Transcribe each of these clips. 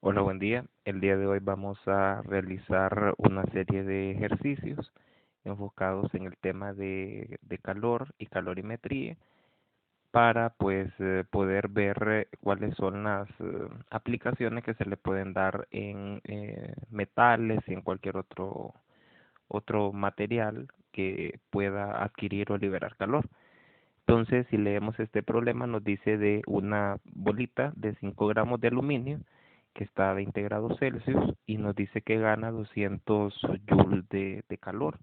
Hola, buen día. El día de hoy vamos a realizar una serie de ejercicios enfocados en el tema de calor y calorimetría para poder ver cuáles son las aplicaciones que se le pueden dar en metales y en cualquier otro material que pueda adquirir o liberar calor. Entonces, si leemos este problema, nos dice de una bolita de 5 gramos de aluminio que está a 20 grados Celsius y nos dice que gana 200 joules de calor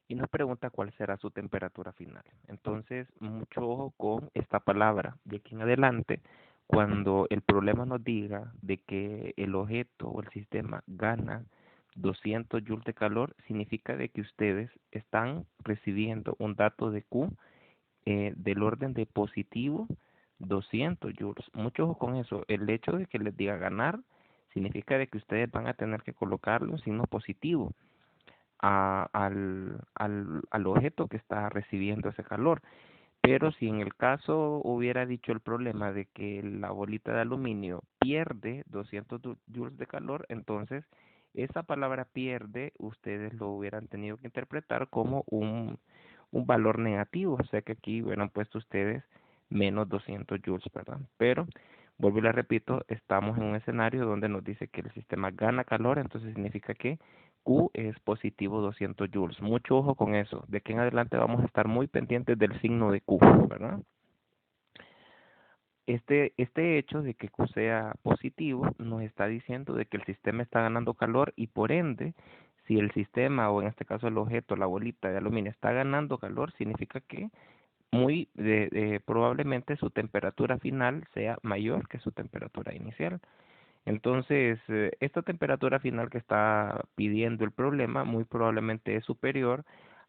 y nos pregunta cuál será su temperatura final. Entonces, mucho ojo con esta palabra. De aquí en adelante, cuando el problema nos diga de que el objeto o el sistema gana 200 joules de calor, significa de que ustedes están recibiendo un dato de Q del orden de positivo 200 joules. Mucho ojo con eso. El hecho de que les diga ganar significa de que ustedes van a tener que colocarle un signo positivo al objeto que está recibiendo ese calor. Pero si en el caso hubiera dicho el problema de que la bolita de aluminio pierde 200 joules de calor, entonces esa palabra pierde, ustedes lo hubieran tenido que interpretar como un valor negativo. O sea que aquí hubieran puesto ustedes menos 200 joules, ¿verdad? Pero, vuelvo y le repito, estamos en un escenario donde nos dice que el sistema gana calor, entonces significa que Q es positivo 200 joules. Mucho ojo con eso. De aquí en adelante vamos a estar muy pendientes del signo de Q, ¿verdad? Este hecho de que Q sea positivo nos está diciendo de que el sistema está ganando calor y por ende, si el sistema o en este caso el objeto, la bolita de aluminio está ganando calor, significa que probablemente su temperatura final sea mayor que su temperatura inicial. Entonces, esta temperatura final que está pidiendo el problema muy probablemente es superior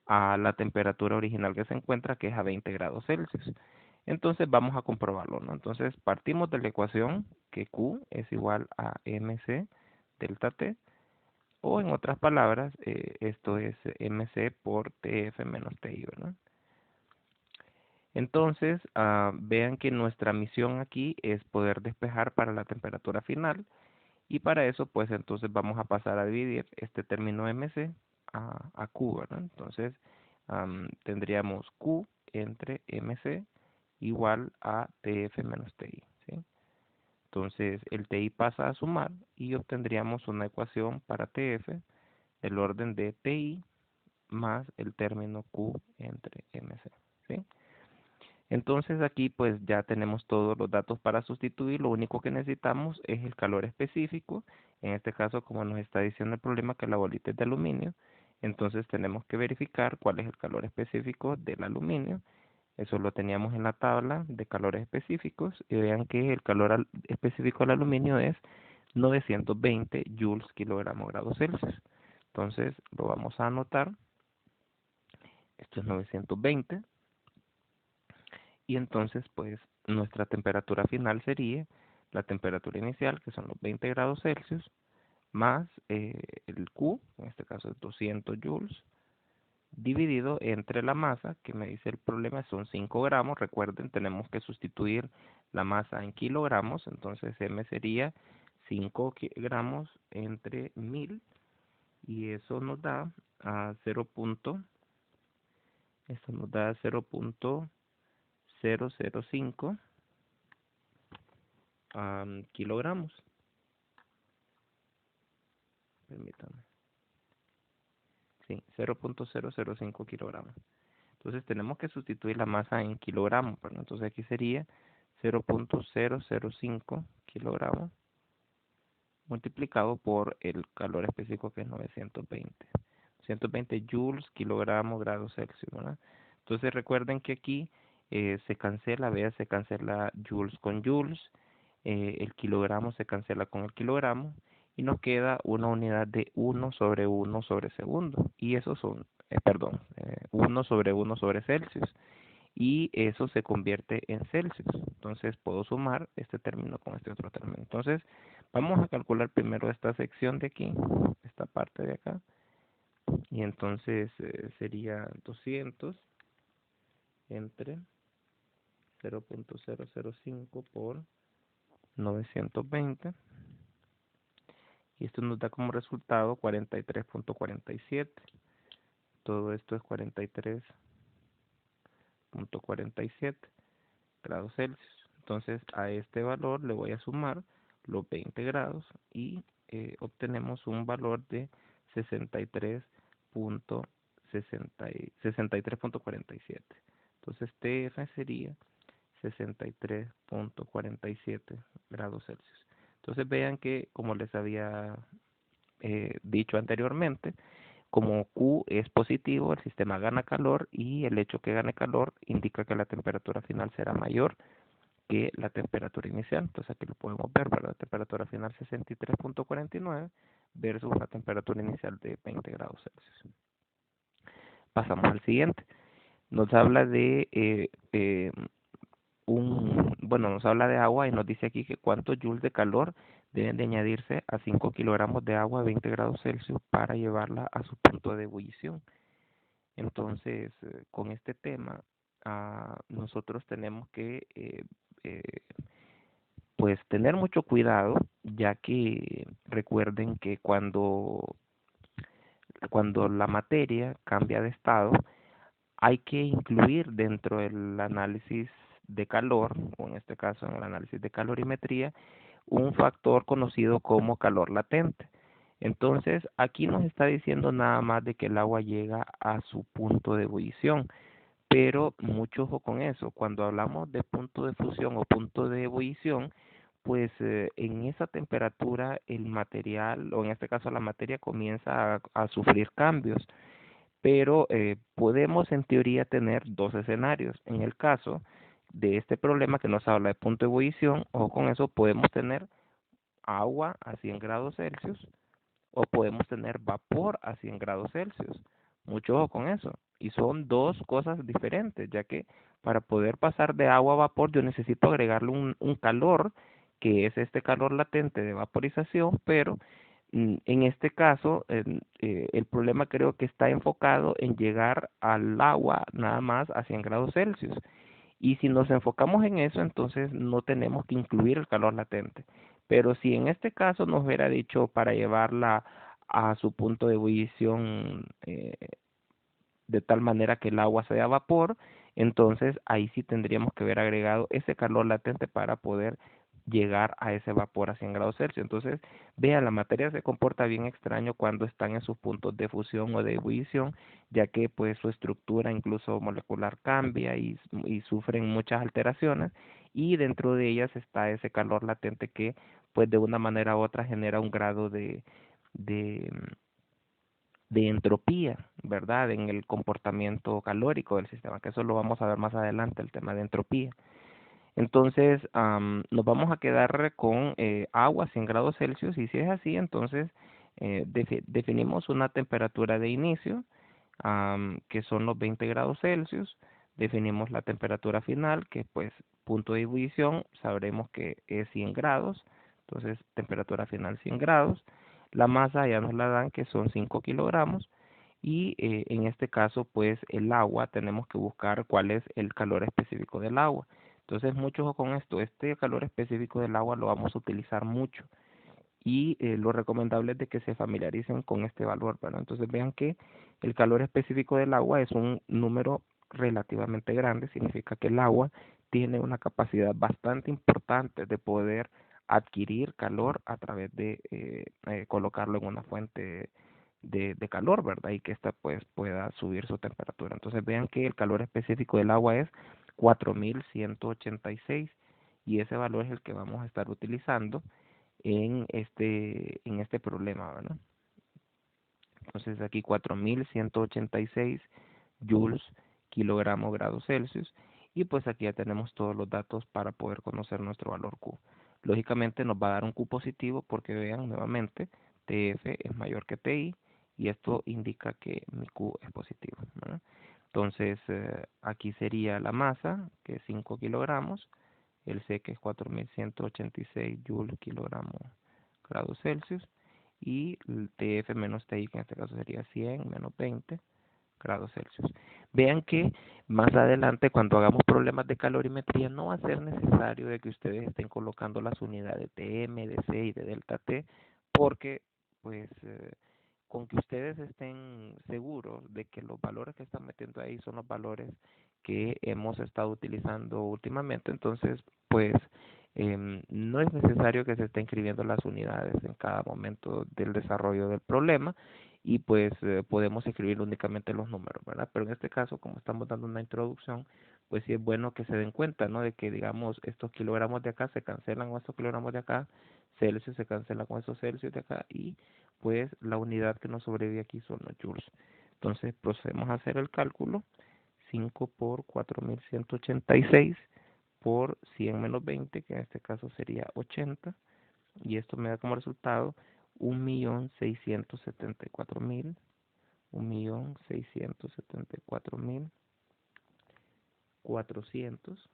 a la temperatura original que se encuentra, que es a 20 grados Celsius. Entonces, vamos a comprobarlo, ¿no? Entonces, partimos de la ecuación que Q es igual a mc delta T, o en otras palabras, esto es mc por Tf menos Ti, ¿verdad? Entonces, vean que nuestra misión aquí es poder despejar para la temperatura final. Y para eso, pues entonces vamos a pasar a dividir este término MC a Q, ¿verdad? Entonces, tendríamos Q entre MC igual a TF menos TI, ¿sí? Entonces, el TI pasa a sumar y obtendríamos una ecuación para TF del orden de TI más el término Q entre MC, ¿sí? Entonces aquí pues ya tenemos todos los datos para sustituir, lo único que necesitamos es el calor específico, en este caso como nos está diciendo el problema que la bolita es de aluminio, entonces tenemos que verificar cuál es el calor específico del aluminio, eso lo teníamos en la tabla de calores específicos y vean que el calor específico del aluminio es 920 joules kilogramo grados Celsius, entonces lo vamos a anotar, esto es 920. Y entonces, pues, nuestra temperatura final sería la temperatura inicial, que son los 20 grados Celsius, más el Q, en este caso es 200 joules, dividido entre la masa, que me dice el problema son 5 gramos. Recuerden, tenemos que sustituir la masa en kilogramos, entonces M sería 5 gramos entre 1000, y eso nos da a 0.005 kilogramos. Permítame. Sí, 0.005 kilogramos. Entonces tenemos que sustituir la masa en kilogramos, ¿verdad? Entonces aquí sería 0.005 kilogramos multiplicado por el calor específico que es 920. 120 joules, kilogramos, grados Celsius, ¿verdad? Entonces recuerden que aquí se cancela, vea, se cancela joules con joules, el kilogramo se cancela con el kilogramo y nos queda una unidad de 1 sobre segundo. Y eso son, perdón, 1 sobre 1 sobre Celsius. Y eso se convierte en Celsius. Entonces puedo sumar este término con este otro término. Entonces vamos a calcular primero esta sección de aquí, esta parte de acá. Y entonces sería 200 entre 0.005 por 920 y esto nos da como resultado 43.47. Todo esto es 43.47 grados Celsius. Entonces a este valor le voy a sumar los 20 grados y obtenemos un valor de 63.47. Entonces TF sería 63.47 grados Celsius. Entonces vean que, como les había dicho anteriormente, como Q es positivo, el sistema gana calor y el hecho que gane calor indica que la temperatura final será mayor que la temperatura inicial. Entonces aquí lo podemos ver, ¿verdad? La temperatura final 63.49 versus la temperatura inicial de 20 grados Celsius. Pasamos al siguiente. Nos habla de nos habla de agua y nos dice aquí que cuántos joules de calor deben de añadirse a 5 kilogramos de agua a 20 grados Celsius para llevarla a su punto de ebullición. Entonces, con este tema, nosotros tenemos que eh, pues tener mucho cuidado, ya que recuerden que cuando la materia cambia de estado, hay que incluir dentro del análisis de calor, o en este caso en el análisis de calorimetría, un factor conocido como calor latente. Entonces, aquí nos está diciendo nada más de que el agua llega a su punto de ebullición, pero mucho ojo con eso. Cuando hablamos de punto de fusión o punto de ebullición, pues en esa temperatura el material, o en este caso la materia, comienza a sufrir cambios, pero podemos en teoría tener dos escenarios. En el caso de este problema que nos habla de punto de ebullición, o con eso podemos tener agua a 100 grados Celsius o podemos tener vapor a 100 grados Celsius. Mucho ojo con eso. Y son dos cosas diferentes, ya que para poder pasar de agua a vapor yo necesito agregarle un calor, que es este calor latente de vaporización, pero en este caso el problema creo que está enfocado en llegar al agua nada más a 100 grados Celsius. Y si nos enfocamos en eso, entonces no tenemos que incluir el calor latente. Pero si en este caso nos hubiera dicho para llevarla a su punto de ebullición de tal manera que el agua sea vapor, entonces ahí sí tendríamos que haber agregado ese calor latente para poder llegar a ese vapor a 100 grados Celsius. Entonces, vean, la materia se comporta bien extraño cuando están en sus puntos de fusión o de ebullición, ya que pues su estructura incluso molecular cambia y sufren muchas alteraciones, y dentro de ellas está ese calor latente que pues de una manera u otra genera un grado de de entropía, ¿verdad? En el comportamiento calórico del sistema, que eso lo vamos a ver más adelante, el tema de entropía. Entonces, nos vamos a quedar con agua a 100 grados Celsius, y si es así, entonces definimos una temperatura de inicio, que son los 20 grados Celsius, definimos la temperatura final, que pues punto de ebullición, sabremos que es 100 grados, entonces temperatura final 100 grados, la masa ya nos la dan que son 5 kilogramos, y en este caso pues el agua tenemos que buscar cuál es el calor específico del agua. Entonces mucho ojo con esto, este calor específico del agua lo vamos a utilizar mucho, y lo recomendable es de que se familiaricen con este valor, ¿verdad? Entonces vean que el calor específico del agua es un número relativamente grande, significa que el agua tiene una capacidad bastante importante de poder adquirir calor a través de colocarlo en una fuente de calor, ¿verdad? Y que ésta pues pueda subir su temperatura. Entonces vean que el calor específico del agua es 4186, y ese valor es el que vamos a estar utilizando en este problema, ¿verdad? Entonces aquí 4186 joules kilogramo grados Celsius, y pues aquí ya tenemos todos los datos para poder conocer nuestro valor Q. Lógicamente nos va a dar un Q positivo porque vean nuevamente TF es mayor que TI, y esto indica que mi Q es positivo, ¿verdad? Entonces aquí sería la masa, que es 5 kilogramos, el C, que es 4186 joules kilogramo grados Celsius, y el TF menos TI, que en este caso sería 100 menos 20 grados Celsius. Vean que más adelante, cuando hagamos problemas de calorimetría, no va a ser necesario de que ustedes estén colocando las unidades de M, de C y de delta T, porque pues con que ustedes estén seguros de que los valores que están metiendo ahí son los valores que hemos estado utilizando últimamente, entonces pues no es necesario que se estén escribiendo las unidades en cada momento del desarrollo del problema y pues podemos escribir únicamente los números, ¿verdad? Pero en este caso, como estamos dando una introducción, pues sí es bueno que se den cuenta, ¿no? De que digamos estos kilogramos de acá se cancelan con estos kilogramos de acá, Celsius se cancela con estos Celsius de acá y pues la unidad que nos sobrevive aquí son los joules. Entonces procedemos a hacer el cálculo. 5 por 4186 por 100 menos 20, que en este caso sería 80, y esto me da como resultado 1.674.000, 1.674.400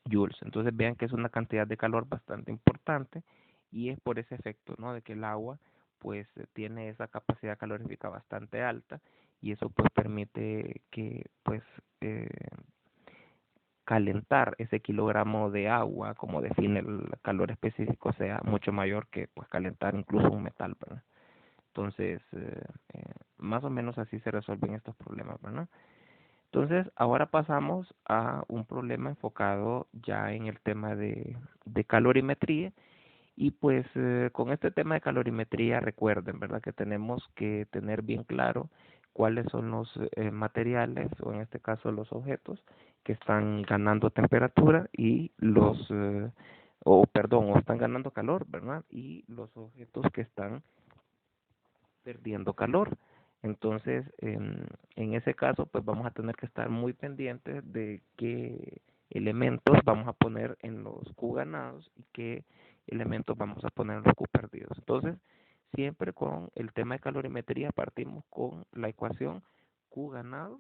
joules. Entonces vean que es una cantidad de calor bastante importante y es por ese efecto, ¿no? De que el agua pues tiene esa capacidad calorífica bastante alta y eso pues permite que pues eh, calentar ese kilogramo de agua, como define el calor específico, sea mucho mayor que pues calentar incluso un metal, ¿verdad? Entonces, más o menos así se resuelven estos problemas, ¿verdad? Entonces, ahora pasamos a un problema enfocado ya en el tema de calorimetría. Y pues con este tema de calorimetría, recuerden, ¿verdad? Que tenemos que tener bien claro cuáles son los materiales, o en este caso los objetos, que están ganando temperatura y o están ganando calor, ¿verdad? Y los objetos que están perdiendo calor. Entonces, en ese caso, pues vamos a tener que estar muy pendientes de qué elementos vamos a poner en los Q ganados y qué elementos vamos a poner en los Q perdidos. Entonces, siempre con el tema de calorimetría partimos con la ecuación Q ganado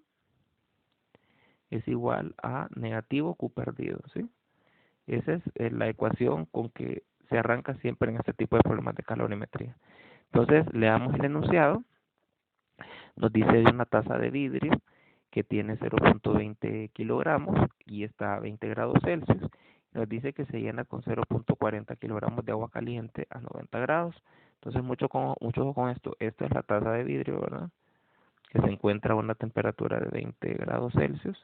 es igual a negativo Q perdido, ¿sí? Esa es la ecuación con que se arranca siempre en este tipo de problemas de calorimetría. Entonces, le damos el enunciado. Nos dice de una taza de vidrio que tiene 0.20 kilogramos y está a 20 grados Celsius. Nos dice que se llena con 0.40 kilogramos de agua caliente a 90 grados. Entonces, mucho ojo con esto. Esta es la taza de vidrio, ¿verdad? Que se encuentra a una temperatura de 20 grados Celsius.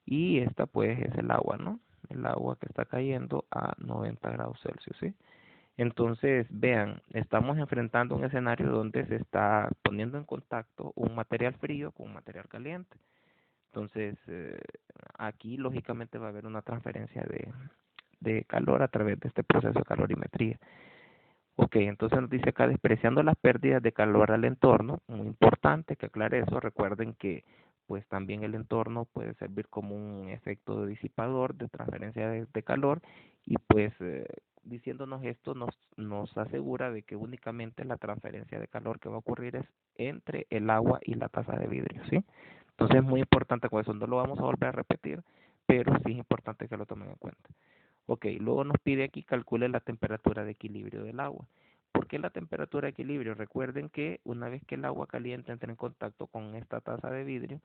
Y esta, pues, es el agua, ¿no? El agua que está cayendo a 90 grados Celsius, ¿sí? Entonces, vean, estamos enfrentando un escenario donde se está poniendo en contacto un material frío con un material caliente. Entonces, aquí lógicamente va a haber una transferencia de calor a través de este proceso de calorimetría. Ok, entonces nos dice acá, despreciando las pérdidas de calor al entorno, muy importante que aclare eso, recuerden que pues también el entorno puede servir como un efecto disipador de transferencia de calor y pues diciéndonos esto nos asegura de que únicamente la transferencia de calor que va a ocurrir es entre el agua y la taza de vidrio, ¿sí? Entonces es muy importante con eso, no lo vamos a volver a repetir, pero sí es importante que lo tomen en cuenta. Ok, luego nos pide aquí calcule la temperatura de equilibrio del agua. ¿Por qué la temperatura de equilibrio? Recuerden que una vez que el agua caliente entra en contacto con esta taza de vidrio,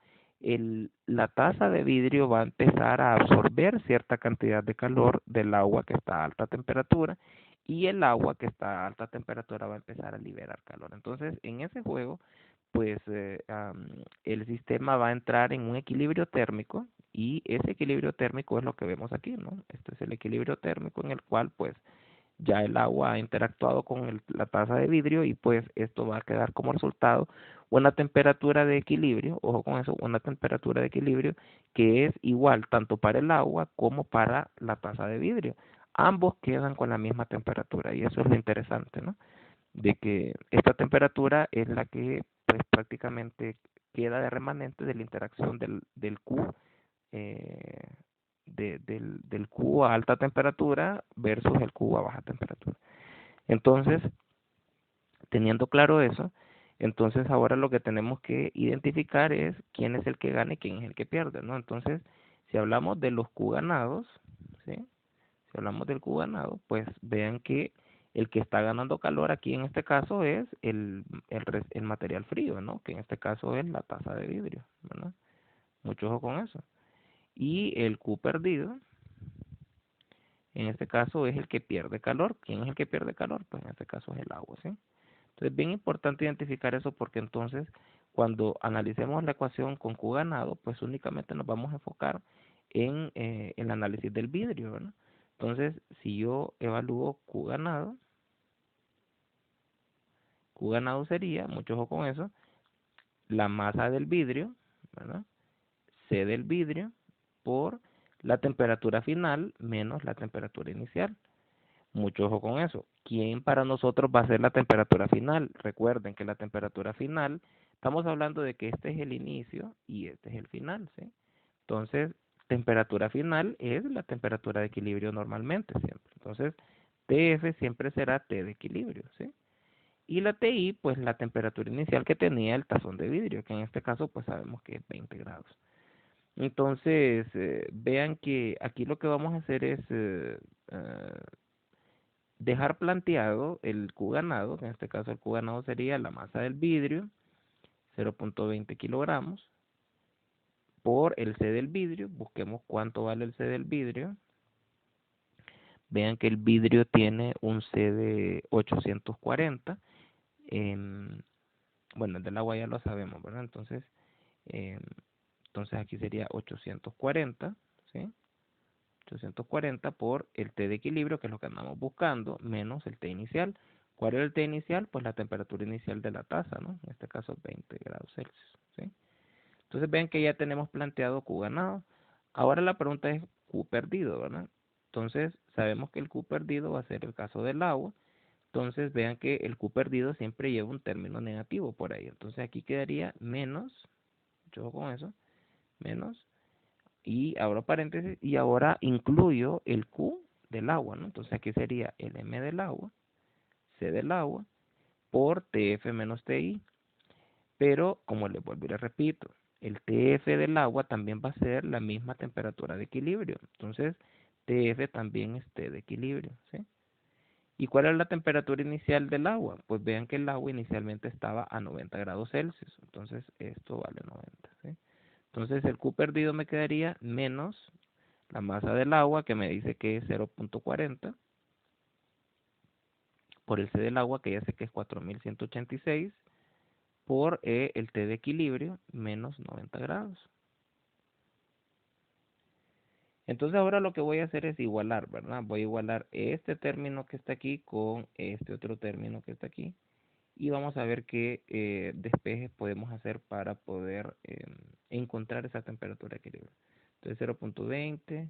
la taza de vidrio va a empezar a absorber cierta cantidad de calor del agua que está a alta temperatura y el agua que está a alta temperatura va a empezar a liberar calor. Entonces, en ese juego, pues el sistema va a entrar en un equilibrio térmico y ese equilibrio térmico es lo que vemos aquí, ¿no? Este es el equilibrio térmico en el cual pues ya el agua ha interactuado con la taza de vidrio y pues esto va a quedar como resultado una temperatura de equilibrio, ojo con eso, una temperatura de equilibrio que es igual tanto para el agua como para la taza de vidrio. Ambos quedan con la misma temperatura y eso es lo interesante, ¿no? De que esta temperatura es la que pues prácticamente queda de remanente de la interacción del Q eh, del Q a alta temperatura versus el Q a baja temperatura. Entonces, teniendo claro eso, entonces ahora lo que tenemos que identificar es quién es el que gana y quién es el que pierde, ¿no? Entonces, si hablamos de los Q ganados, ¿sí? Si hablamos del Q ganado, pues vean que el que está ganando calor aquí en este caso es el material frío, ¿no? Que en este caso es la taza de vidrio, ¿verdad? Mucho ojo con eso. Y el Q perdido En este caso es el que pierde calor. ¿Quién es el que pierde calor? Pues en este caso es el agua, ¿sí? Entonces, bien importante identificar eso porque entonces cuando analicemos la ecuación con Q ganado, pues únicamente nos vamos a enfocar en el análisis del vidrio, ¿verdad? Entonces, si yo evalúo Q ganado sería, mucho ojo con eso, la masa del vidrio, ¿verdad? C del vidrio por la temperatura final menos la temperatura inicial. Mucho ojo con eso. ¿Quién para nosotros va a ser la temperatura final? Recuerden que la temperatura final, estamos hablando de que este es el inicio y este es el final, ¿sí? Entonces, temperatura final es la temperatura de equilibrio normalmente siempre. Entonces, TF siempre será T de equilibrio, ¿sí? Y la TI, pues la temperatura inicial que tenía el tazón de vidrio, que en este caso, pues sabemos que es 20 grados. Entonces, vean que aquí lo que vamos a hacer es dejar planteado el Q ganado, que en este caso el Q ganado sería la masa del vidrio, 0.20 kilogramos, por el C del vidrio. Busquemos cuánto vale el C del vidrio. Vean que el vidrio tiene un C de 840. Bueno, el del agua ya lo sabemos, ¿verdad? Eh, entonces aquí sería 840, ¿sí? 840 por el T de equilibrio, que es lo que andamos buscando, menos el T inicial. ¿Cuál es el T inicial? Pues la temperatura inicial de la taza, ¿no? En este caso 20 grados Celsius, ¿sí? Entonces ven que ya tenemos planteado Q ganado. Ahora la pregunta es Q perdido, ¿verdad? Entonces sabemos que el Q perdido va a ser el caso del agua. Entonces vean que el Q perdido siempre lleva un término negativo por ahí. Entonces aquí quedaría menos, yo con eso, menos, y abro paréntesis, y ahora incluyo el Q del agua, ¿no? Entonces aquí sería el M del agua, C del agua, por TF menos TI. Pero, como les vuelvo y les repito, el TF del agua también va a ser la misma temperatura de equilibrio. Entonces, TF también es T de equilibrio, ¿sí? ¿Y cuál es la temperatura inicial del agua? Pues vean que el agua inicialmente estaba a 90 grados Celsius. Entonces, esto vale 90, ¿sí? Entonces, el Q perdido me quedaría menos la masa del agua, que me dice que es 0.40, por el C del agua, que ya sé que es 4186, por el T de equilibrio, menos 90 grados. Entonces ahora lo que voy a hacer es igualar, ¿verdad? Voy a igualar este término que está aquí con este otro término que está aquí. Y vamos a ver qué despejes podemos hacer para poder encontrar esa temperatura de equilibrio. Entonces 0.20,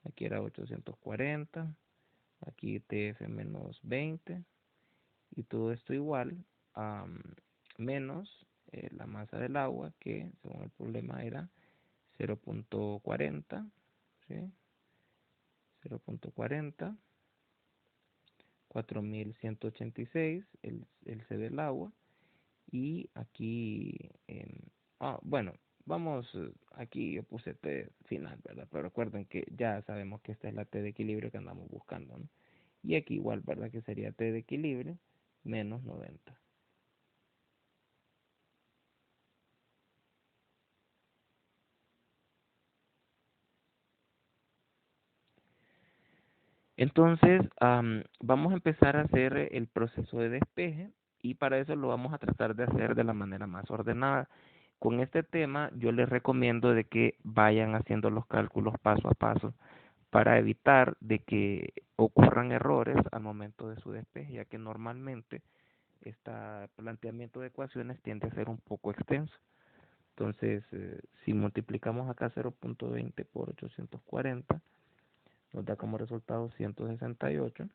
aquí era 840, aquí TF menos 20, y todo esto igual a menos la masa del agua, que según el problema era 0.40, ¿sí? 0.40, 4186, el C del agua, y aquí, bueno, vamos, aquí yo puse T final, ¿verdad? Pero recuerden que ya sabemos que esta es la T de equilibrio que andamos buscando, ¿no? Y aquí igual, ¿verdad? Que sería T de equilibrio menos 90. Entonces, vamos a empezar a hacer el proceso de despeje, y para eso lo vamos a tratar de hacer de la manera más ordenada. Con este tema yo les recomiendo de que vayan haciendo los cálculos paso a paso para evitar de que ocurran errores al momento de su despeje, ya que normalmente este planteamiento de ecuaciones tiende a ser un poco extenso. Entonces, si multiplicamos acá 0.20 por 840, nos da como resultado 168,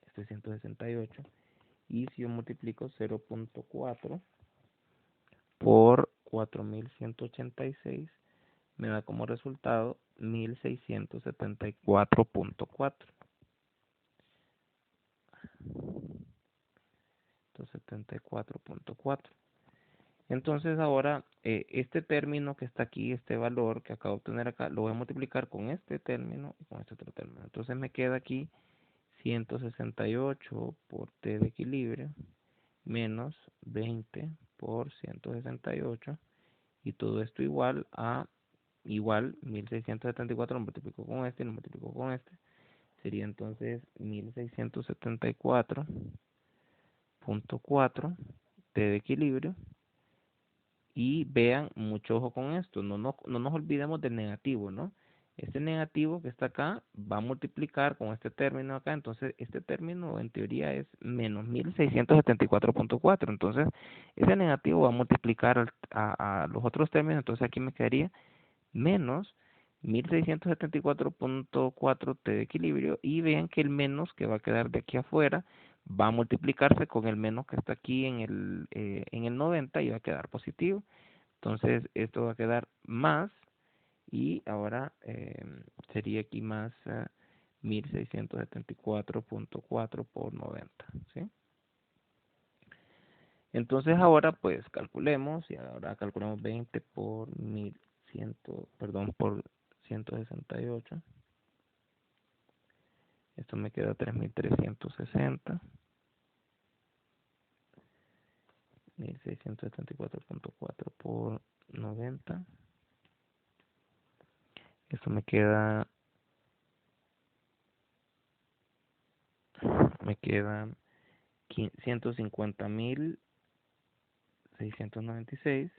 este 168, y si yo multiplico 0.4 por 4186, me da como resultado 1674.4. 74.4. Entonces ahora este término que está aquí, este valor que acabo de obtener acá, lo voy a multiplicar con este término y con este otro término. Entonces me queda aquí 168 por T de equilibrio menos 20 por 168, y todo esto igual a igual 1674 lo multiplico con este y lo multiplico con este. Sería entonces 1674.4 T de equilibrio. Y vean, mucho ojo con esto, no nos olvidemos del negativo, ¿no? Este negativo que está acá va a multiplicar con este término acá, entonces este término en teoría es menos 1674.4, entonces ese negativo va a multiplicar a los otros términos, entonces aquí me quedaría menos 1674.4 T de equilibrio, y vean que el menos que va a quedar de aquí afuera va a multiplicarse con el menos que está aquí en el 90 y va a quedar positivo. Entonces esto va a quedar más, y ahora sería aquí más 1674.4 por 90, ¿sí? Entonces ahora pues calculemos, y ahora calculamos 20 por 1100, perdón, por 168. Esto me queda 3360. 1674.4 por 90. Esto me quedan 150.696.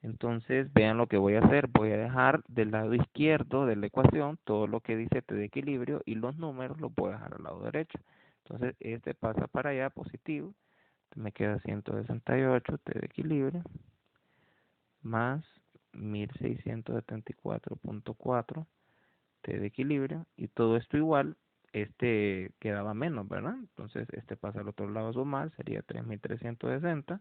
Entonces vean lo que voy a hacer. Voy a dejar del lado izquierdo de la ecuación todo lo que dice T de equilibrio, y los números los voy a dejar al lado derecho. Entonces este pasa para allá positivo. Me queda 168 T de equilibrio más 1674.4 T de equilibrio, y todo esto igual. Este quedaba menos, ¿verdad? Entonces este pasa al otro lado a sumar, sería 3360.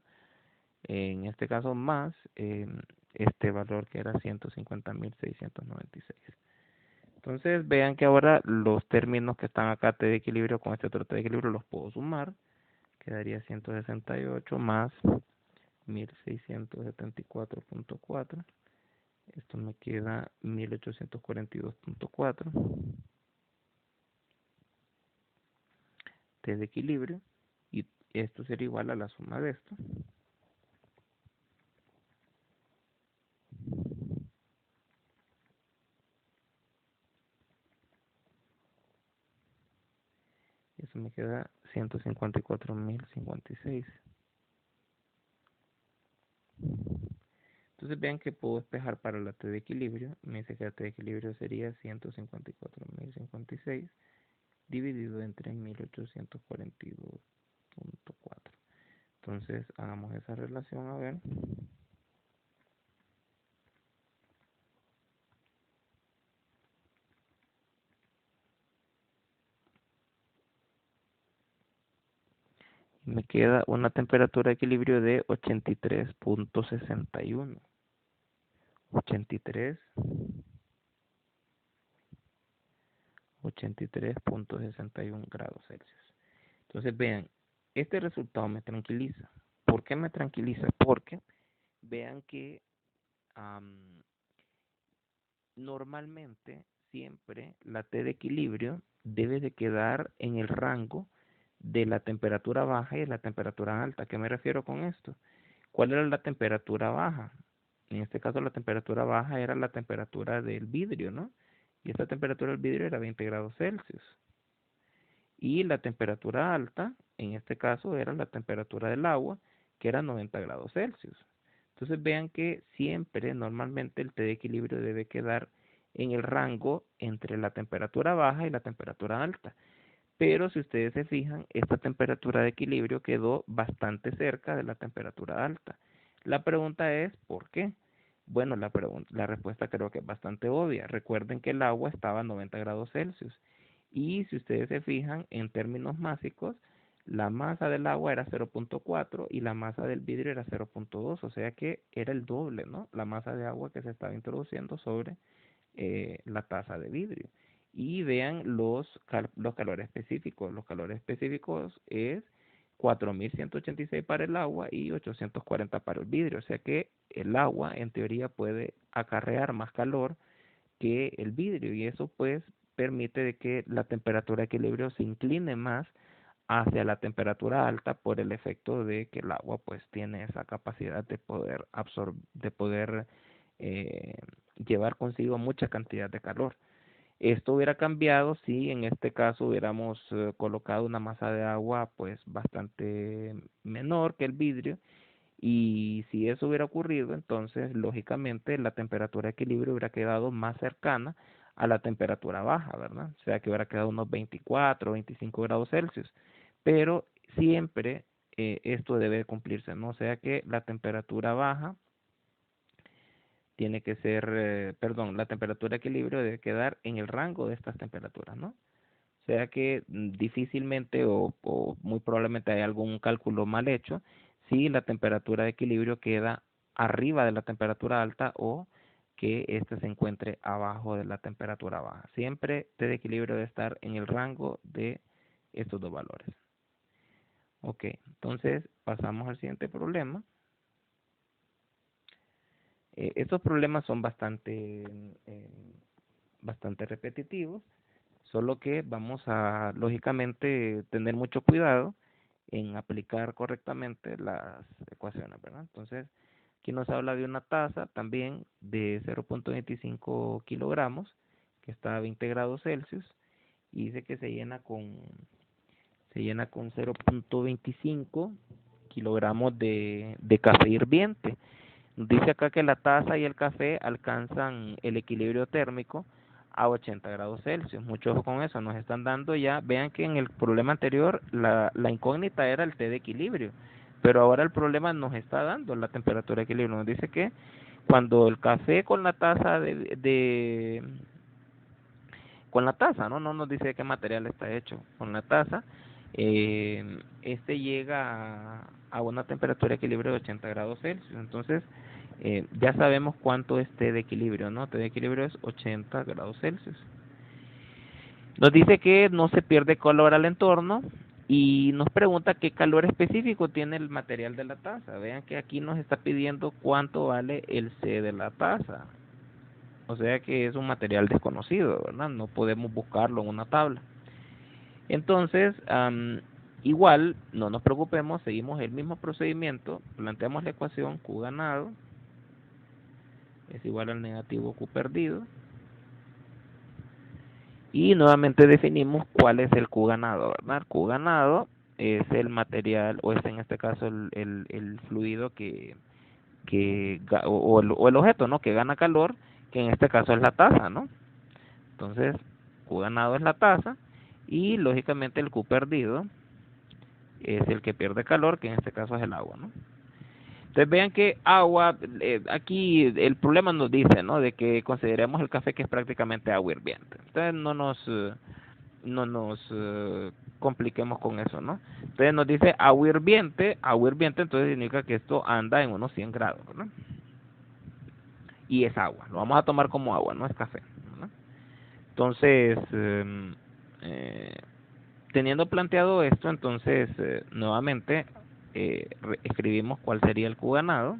En este caso más este valor que era 150.696. Entonces vean que ahora los términos que están acá, T de equilibrio con este otro T de equilibrio, los puedo sumar. Quedaría 168 más 1674.4. Esto me queda 1842.4 T de equilibrio, y esto sería igual a la suma de esto. Eso me queda 154.056. Entonces vean que puedo despejar para la T de equilibrio. Me dice que la T de equilibrio sería 154.056 dividido entre 1842.4. Entonces hagamos esa relación a ver. Me queda una temperatura de equilibrio de 83.61. 83.61 grados Celsius. Entonces vean, este resultado me tranquiliza. ¿Por qué me tranquiliza? Porque vean que normalmente siempre la T de equilibrio debe de quedar en el rango de la temperatura baja y de la temperatura alta. ¿A qué me refiero con esto? ¿Cuál era la temperatura baja? En este caso la temperatura baja era la temperatura del vidrio, ¿no? Y esta temperatura del vidrio era 20 grados Celsius. Y la temperatura alta, en este caso, era la temperatura del agua, que era 90 grados Celsius. Entonces vean que siempre, normalmente, el T de equilibrio debe quedar en el rango entre la temperatura baja y la temperatura alta. Pero si ustedes se fijan, esta temperatura de equilibrio quedó bastante cerca de la temperatura alta. La pregunta es, ¿por qué? Bueno, la respuesta creo que es bastante obvia. Recuerden que el agua estaba a 90 grados Celsius. Y si ustedes se fijan, en términos másicos, la masa del agua era 0.4 y la masa del vidrio era 0.2, o sea que era el doble, ¿no? La masa de agua que se estaba introduciendo sobre la taza de vidrio. Y vean los calores específicos. Los calores específicos es 4186 para el agua y 840 para el vidrio. O sea que el agua en teoría puede acarrear más calor que el vidrio, y eso pues permite de que la temperatura de equilibrio se incline más hacia la temperatura alta por el efecto de que el agua pues tiene esa capacidad de poder de poder eh, llevar consigo mucha cantidad de calor. Esto hubiera cambiado si en este caso hubiéramos colocado una masa de agua pues bastante menor que el vidrio, y si eso hubiera ocurrido, entonces lógicamente la temperatura de equilibrio hubiera quedado más cercana a la temperatura baja, ¿verdad? O sea que hubiera quedado unos 24 o 25 grados Celsius. Pero siempre esto debe cumplirse, ¿no? O sea que la temperatura baja tiene que ser, perdón, la temperatura de equilibrio debe quedar en el rango de estas temperaturas, ¿no? O sea que difícilmente o muy probablemente hay algún cálculo mal hecho si la temperatura de equilibrio queda arriba de la temperatura alta o que ésta se encuentre abajo de la temperatura baja. Siempre T de equilibrio debe estar en el rango de estos dos valores. Ok, entonces pasamos al siguiente problema. Estos problemas son bastante repetitivos, solo que vamos a, lógicamente, tener mucho cuidado en aplicar correctamente las ecuaciones, ¿verdad? Entonces, aquí nos habla de una taza también de 0.25 kilogramos, que está a 20 grados Celsius, y dice que se llena con 0.25 kilogramos de café hirviente. Dice acá que la taza y el café alcanzan el equilibrio térmico a 80 grados Celsius. Mucho ojo con eso, nos están dando ya, vean que en el problema anterior la incógnita era el T de equilibrio, pero ahora el problema nos está dando la temperatura de equilibrio. Nos dice que cuando el café con la taza con la taza, ¿no? No nos dice de qué material está hecho. Con la taza, este llega a una temperatura de equilibrio de 80 grados Celsius. Entonces, ya sabemos cuánto es T de equilibrio, ¿no? T de equilibrio es 80 grados Celsius. Nos dice que no se pierde calor al entorno y nos pregunta qué calor específico tiene el material de la taza. Vean que aquí nos está pidiendo cuánto vale el C de la taza. O sea que es un material desconocido, ¿verdad? No podemos buscarlo en una tabla. Entonces, igual, no nos preocupemos, seguimos el mismo procedimiento, planteamos la ecuación Q ganado es igual al negativo Q perdido, y nuevamente definimos cuál es el Q ganado, ¿verdad? Q ganado es el material, o es en este caso el fluido o el objeto, ¿no? Que gana calor, que en este caso es la taza, ¿no? Entonces, Q ganado es la taza, y lógicamente el Q perdido es el que pierde calor, que en este caso es el agua, ¿no? Entonces vean que agua, aquí el problema nos dice, ¿no? De que consideremos el café que es prácticamente agua hirviente. Entonces no nos compliquemos con eso, ¿no? Entonces nos dice agua hirviente, entonces significa que esto anda en unos 100 grados, ¿no? Y es agua, lo vamos a tomar como agua, no es café, ¿no? Entonces, teniendo planteado esto, entonces nuevamente escribimos cuál sería el Q ganado.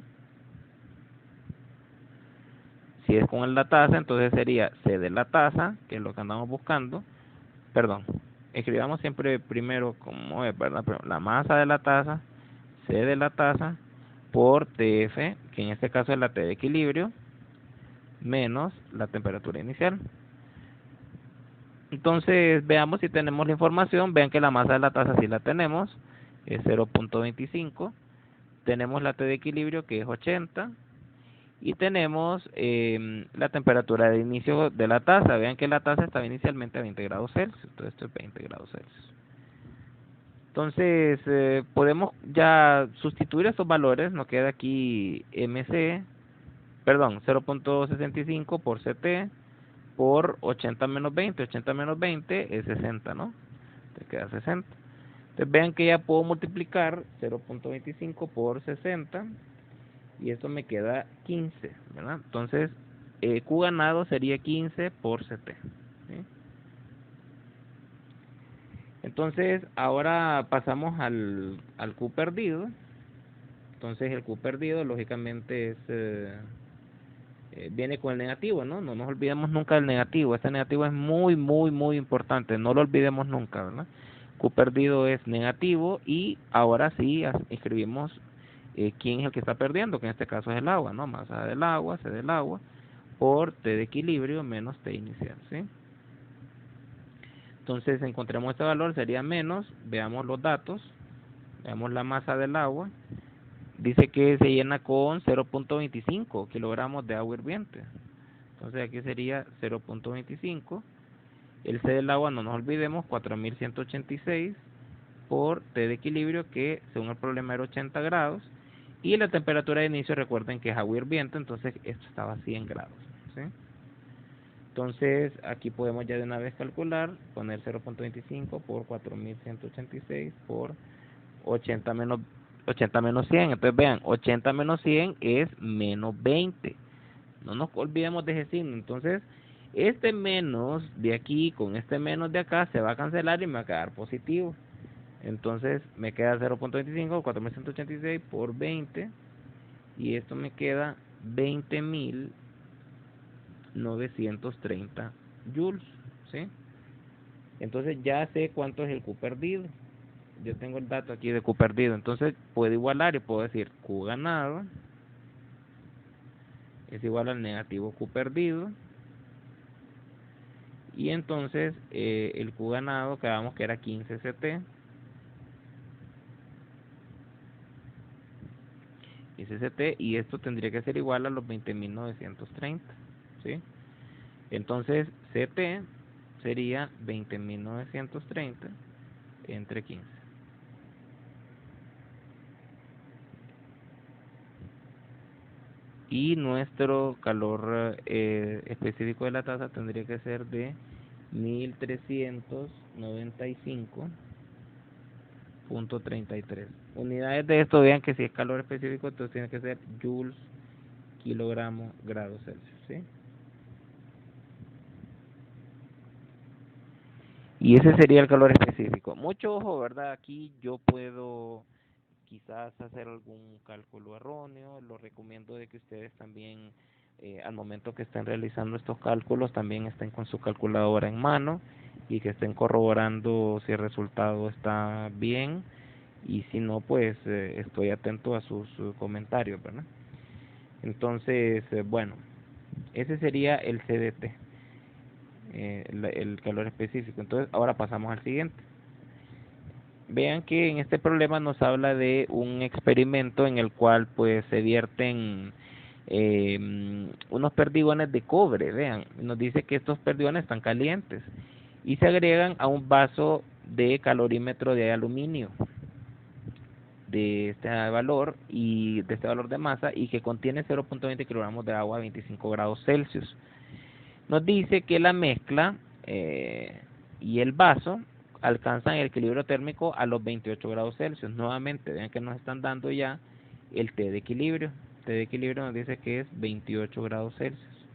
Si es con la taza, entonces sería C de la taza, que es lo que andamos buscando. Perdón, escribamos siempre primero como es, ¿verdad? Pero la masa de la taza, C de la taza, por TF, que en este caso es la T de equilibrio, menos la temperatura inicial. Entonces, veamos si tenemos la información. Vean que la masa de la taza sí la tenemos, es 0.25. Tenemos la T de equilibrio, que es 80. Y tenemos la temperatura de inicio de la taza. Vean que la taza estaba inicialmente a 20 grados Celsius. Entonces esto es 20 grados Celsius. Entonces podemos ya sustituir estos valores. Nos queda aquí MC, perdón, 0.65 por CT por 80 menos 20. 80 menos 20 es 60, ¿no? Te queda 60. Entonces vean que ya puedo multiplicar 0.25 por 60 y esto me queda 15, ¿verdad? Entonces, Q ganado sería 15 por CT, ¿sí? Entonces, ahora pasamos al Q perdido. Entonces, el Q perdido, lógicamente, viene con el negativo, ¿no? No nos olvidemos nunca del negativo. Este negativo es muy, muy, muy importante. No lo olvidemos nunca, ¿verdad? Q perdido es negativo y ahora sí escribimos quién es el que está perdiendo, que en este caso es el agua, ¿no? Masa del agua, C del agua, por T de equilibrio menos T inicial, ¿sí? Entonces encontremos este valor, sería menos, veamos los datos, veamos la masa del agua, dice que se llena con 0.25 kilogramos de agua hirviente. Entonces aquí sería 0.25. El C del agua, no nos olvidemos, 4186 por T de equilibrio, que según el problema era 80 grados. Y la temperatura de inicio, recuerden que es agua hirviente, entonces esto estaba a 100 grados, ¿sí? Entonces aquí podemos ya de una vez calcular, poner 0.25 por 4186 por 80 menos 100. Entonces vean, 80 menos 100 es menos 20. No nos olvidemos de ese signo. Entonces este menos de aquí con este menos de acá se va a cancelar y me va a quedar positivo. Entonces me queda 0.25, 4186 por 20, y esto me queda 20.930 joules, ¿sí? Entonces ya sé cuánto es el Q perdido. Yo tengo el dato aquí de Q perdido, entonces puedo igualar y puedo decir Q ganado es igual al negativo Q perdido, y entonces el Q ganado quedamos que era 15 CT, y esto tendría que ser igual a los 20.930, ¿sí? Entonces CT sería 20.930 entre 15. Y nuestro calor específico de la taza tendría que ser de 1395.33 unidades de esto. Vean que si es calor específico, entonces tiene que ser joules, kilogramos, grados Celsius, ¿sí? Y ese sería el calor específico. Mucho ojo, ¿verdad? Aquí yo puedo quizás hacer algún cálculo erróneo. Lo recomiendo de que ustedes también, al momento que estén realizando estos cálculos, también estén con su calculadora en mano y que estén corroborando si el resultado está bien, y si no, pues estoy atento a sus comentarios, ¿verdad? Entonces, bueno, ese sería el CDT, el calor específico. Entonces, ahora pasamos al siguiente. Vean que en este problema nos habla de un experimento en el cual pues se vierten unos perdigones de cobre. Vean, nos dice que estos perdigones están calientes y se agregan a un vaso de calorímetro de aluminio de este valor y de este valor de masa, y que contiene 0.20 kilogramos de agua a 25 grados Celsius. Nos dice que la mezcla y el vaso alcanzan el equilibrio térmico a los 28 grados Celsius. Nuevamente, vean que nos están dando ya el T de equilibrio. T de equilibrio nos dice que es 28 grados Celsius.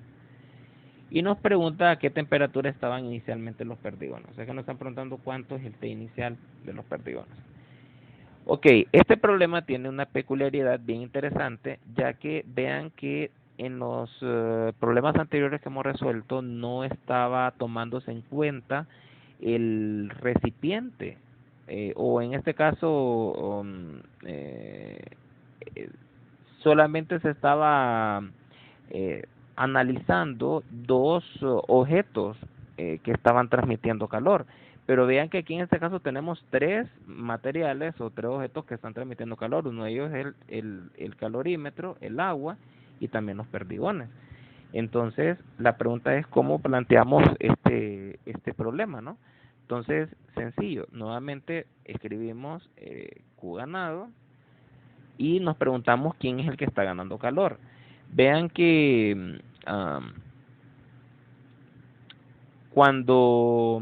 Y nos pregunta a qué temperatura estaban inicialmente los perdigones. O sea que nos están preguntando cuánto es el T inicial de los perdigones. Ok, este problema tiene una peculiaridad bien interesante, ya que vean que en los problemas anteriores que hemos resuelto no estaba tomándose en cuenta el recipiente, o en este caso eh, solamente se estaba analizando dos objetos que estaban transmitiendo calor. Pero vean que aquí en este caso tenemos tres materiales o tres objetos que están transmitiendo calor. Uno de ellos es el calorímetro, el agua y también los perdigones. Entonces, la pregunta es cómo planteamos este problema, ¿no? Entonces, sencillo, nuevamente escribimos Q ganado y nos preguntamos quién es el que está ganando calor. Vean que cuando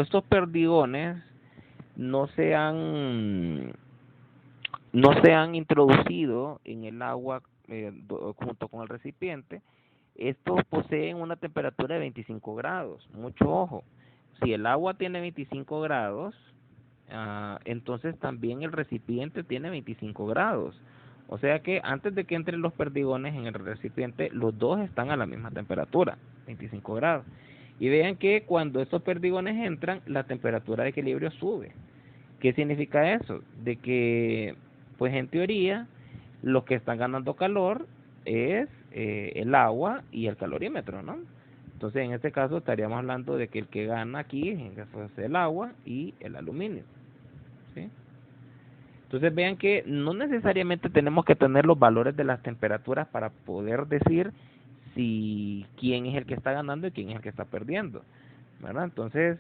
estos perdigones no se han introducido en el agua junto con el recipiente, estos poseen una temperatura de 25 grados. Mucho ojo, si el agua tiene 25 grados, entonces también el recipiente tiene 25 grados. O sea que antes de que entren los perdigones en el recipiente, los dos están a la misma temperatura, 25 grados. Y vean que cuando estos perdigones entran, la temperatura de equilibrio sube. ¿Qué significa eso? De que, pues en teoría, los que están ganando calor es el agua y el calorímetro, ¿no? Entonces, en este caso, estaríamos hablando de que el que gana aquí es el agua y el aluminio, ¿sí? Entonces, vean que no necesariamente tenemos que tener los valores de las temperaturas para poder decir si quién es el que está ganando y quién es el que está perdiendo, ¿verdad? Entonces,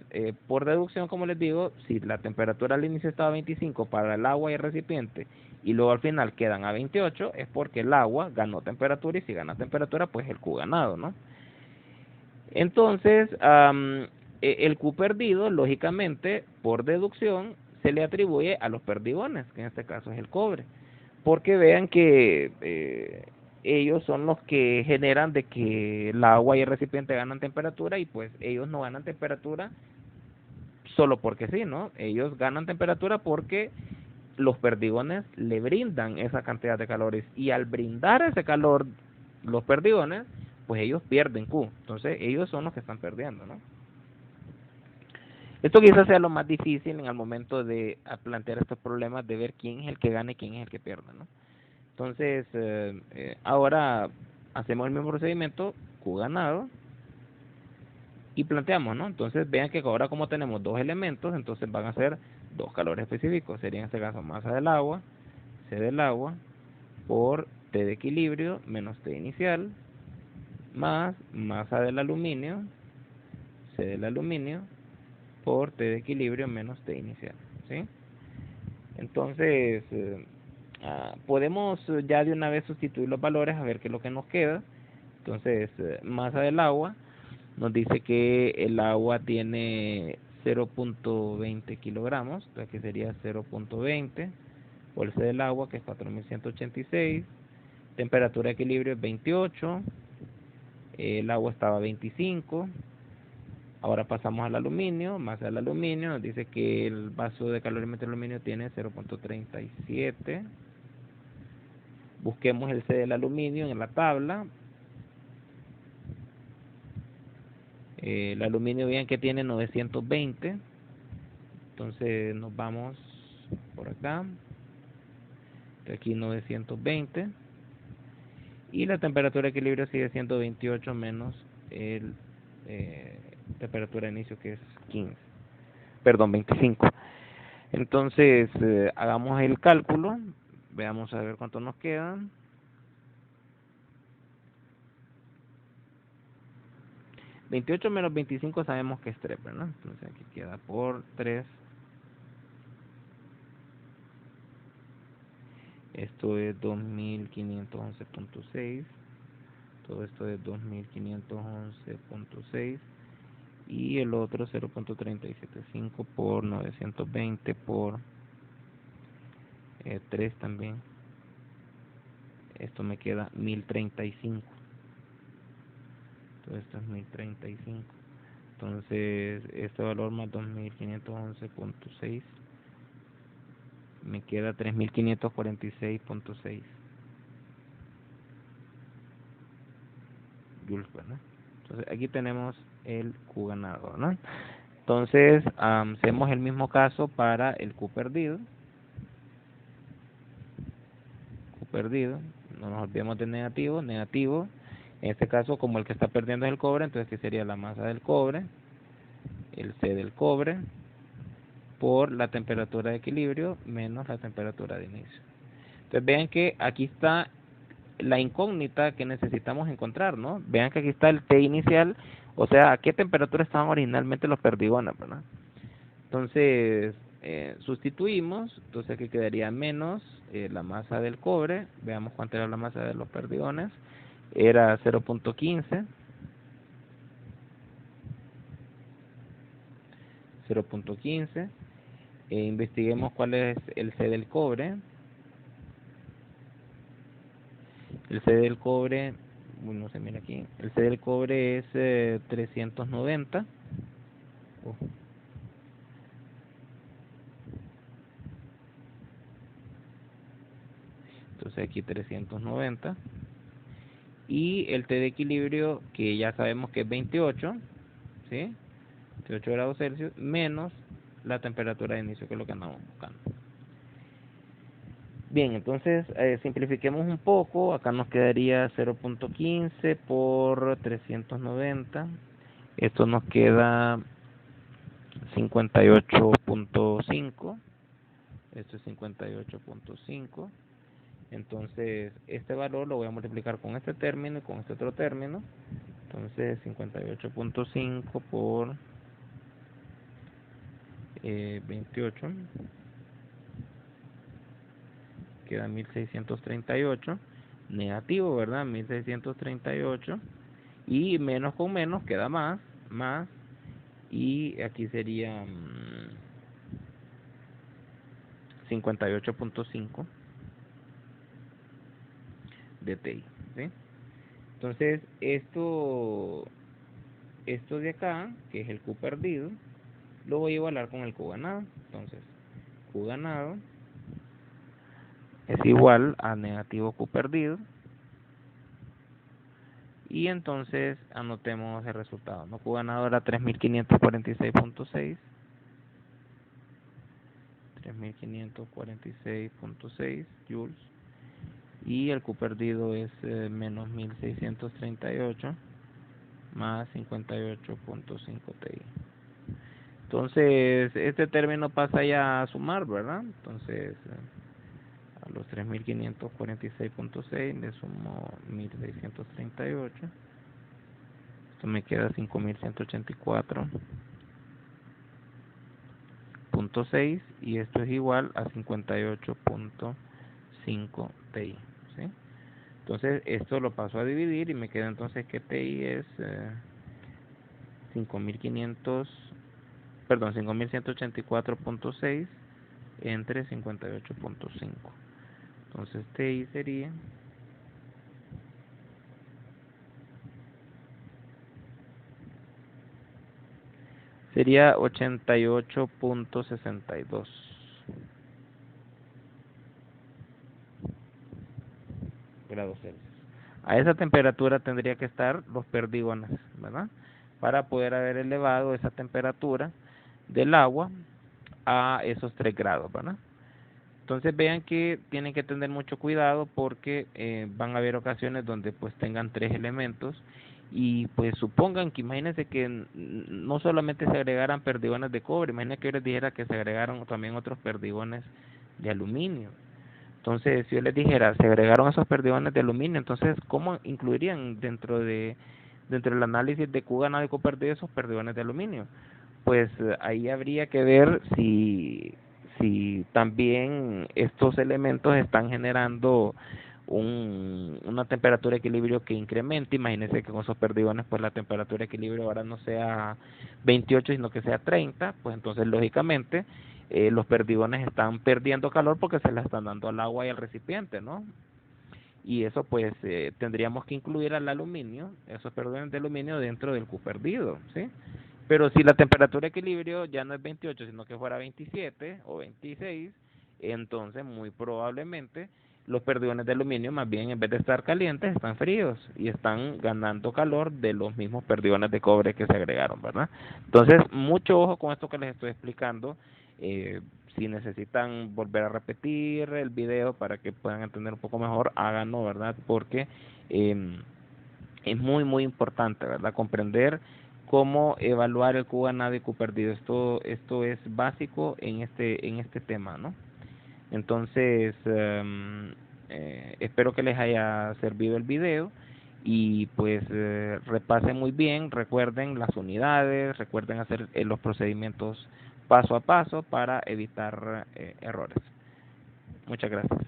por deducción, como les digo, si la temperatura al inicio estaba a 25 para el agua y el recipiente y luego al final quedan a 28, es porque el agua ganó temperatura y si gana temperatura, pues el Q ganado, ¿no? Entonces, el Q perdido, lógicamente, por deducción, se le atribuye a los perdigones, que en este caso es el cobre, porque vean que ellos son los que generan de que el agua y el recipiente ganan temperatura y pues ellos no ganan temperatura solo porque sí, ¿no? Ellos ganan temperatura porque los perdigones le brindan esa cantidad de calores y al brindar ese calor los perdigones, pues ellos pierden Q. Entonces ellos son los que están perdiendo, ¿no? Esto quizás sea lo más difícil en el momento de plantear estos problemas, de ver quién es el que gana y quién es el que pierde, ¿no? Entonces, ahora hacemos el mismo procedimiento, Q ganado, y planteamos, ¿no? Entonces, vean que ahora como tenemos dos elementos, entonces van a ser dos calores específicos. Sería en este caso masa del agua, C del agua, por T de equilibrio menos T inicial, más masa del aluminio, C del aluminio, por T de equilibrio menos T inicial, ¿sí? Entonces, podemos ya de una vez sustituir los valores a ver qué es lo que nos queda. Entonces, masa del agua nos dice que el agua tiene 0.20 kilogramos, entonces aquí sería 0.20 por el C del agua, que es 4186, temperatura de equilibrio es 28, el agua estaba a 25, ahora pasamos al aluminio, masa del aluminio, nos dice que el vaso de calorímetro de aluminio tiene 0.37, busquemos el C del aluminio en la tabla. El aluminio, bien que tiene 920, entonces nos vamos por acá, aquí 920, y la temperatura de equilibrio sigue siendo 28 menos el temperatura de inicio, que es 15, perdón, 25. Entonces, hagamos el cálculo, veamos a ver cuánto nos quedan. 28 menos 25 sabemos que es 3, ¿verdad? Entonces aquí queda por 3. Esto es 2511.6. Todo esto es 2511.6. Y el otro 0.375 por 920 por 3 también. Esto me queda 1035. Todo esto es 1035. Entonces, este valor más 2511.6 me queda 3546.6 joules, ¿verdad? Entonces, aquí tenemos el Q ganador, ¿no? Entonces, hacemos el mismo caso para el Q perdido. Q perdido, no nos olvidemos de negativo, negativo. En este caso, como el que está perdiendo es el cobre, entonces que sería la masa del cobre, el C del cobre, por la temperatura de equilibrio menos la temperatura de inicio. Entonces vean que aquí está la incógnita que necesitamos encontrar, ¿no? Vean que aquí está el T inicial, o sea, a qué temperatura estaban originalmente los perdigones, ¿verdad? Entonces, sustituimos, entonces aquí quedaría menos la masa del cobre, veamos cuánto era la masa de los perdigones, era 0.15, 0.15, investiguemos cuál es el C del cobre. El C del cobre, no se mira aquí, el C del cobre es 390. Entonces aquí 390. Y el T de equilibrio, que ya sabemos que es 28, ¿sí? 28 grados Celsius, menos la temperatura de inicio, que es lo que andamos buscando. Bien, entonces simplifiquemos un poco. Acá nos quedaría 0.15 por 390. Esto nos queda 58.5. Esto es 58.5. Entonces, este valor lo voy a multiplicar con este término y con este otro término. Entonces, 58.5 por 28 queda 1638. Negativo, ¿verdad? 1638. Y menos con menos queda más. Y aquí sería 58.5 de TI, ¿sí? Entonces, esto de acá, que es el Q perdido, lo voy a igualar con el Q ganado. Entonces, Q ganado es igual a negativo Q perdido. Y entonces anotemos el resultado, ¿no? Q ganado era 3546.6. 3546.6 joules. Y el Q perdido es menos 1638 más 58.5 TI. Entonces, este término pasa ya a sumar, ¿verdad? Entonces, a los 3546.6 le sumo 1638. Esto me queda 5184.6 y esto es igual a 58.5 TI, ¿sí? Entonces, esto lo paso a dividir y me queda entonces que TI es 5184.6 entre 58.5. Entonces TI sería 88.62 grados Celsius. A esa temperatura tendría que estar los perdigones, ¿verdad? Para poder haber elevado esa temperatura del agua a esos 3 grados, ¿verdad? Entonces vean que tienen que tener mucho cuidado porque van a haber ocasiones donde pues tengan 3 elementos y pues supongan que, imagínense que no solamente se agregaran perdigones de cobre, imagínense que yo les dijera que se agregaron también otros perdigones de aluminio. Entonces, si yo les dijera, se agregaron esos perdigones de aluminio, entonces, ¿cómo incluirían dentro del análisis de Q ganado y Q perdido esos perdigones de aluminio? Pues ahí habría que ver si también estos elementos están generando una temperatura de equilibrio que incremente. Imagínense que con esos perdigones pues la temperatura de equilibrio ahora no sea 28 sino que sea 30, pues entonces lógicamente los perdigones están perdiendo calor porque se la están dando al agua y al recipiente, ¿no? Y eso pues tendríamos que incluir al aluminio, esos perdigones de aluminio dentro del Q perdido, ¿sí? Pero si la temperatura de equilibrio ya no es 28, sino que fuera 27 o 26, entonces muy probablemente los perdigones de aluminio más bien en vez de estar calientes están fríos y están ganando calor de los mismos perdigones de cobre que se agregaron, ¿verdad? Entonces mucho ojo con esto que les estoy explicando. Si necesitan volver a repetir el video para que puedan entender un poco mejor, háganlo, ¿verdad? Porque es muy importante, ¿verdad? Comprender cómo evaluar el Q ganado y Q perdido. Esto es básico en este tema, ¿no? Entonces, espero que les haya servido el video y pues repasen muy bien, recuerden las unidades, recuerden hacer los procedimientos paso a paso para evitar errores. Muchas gracias.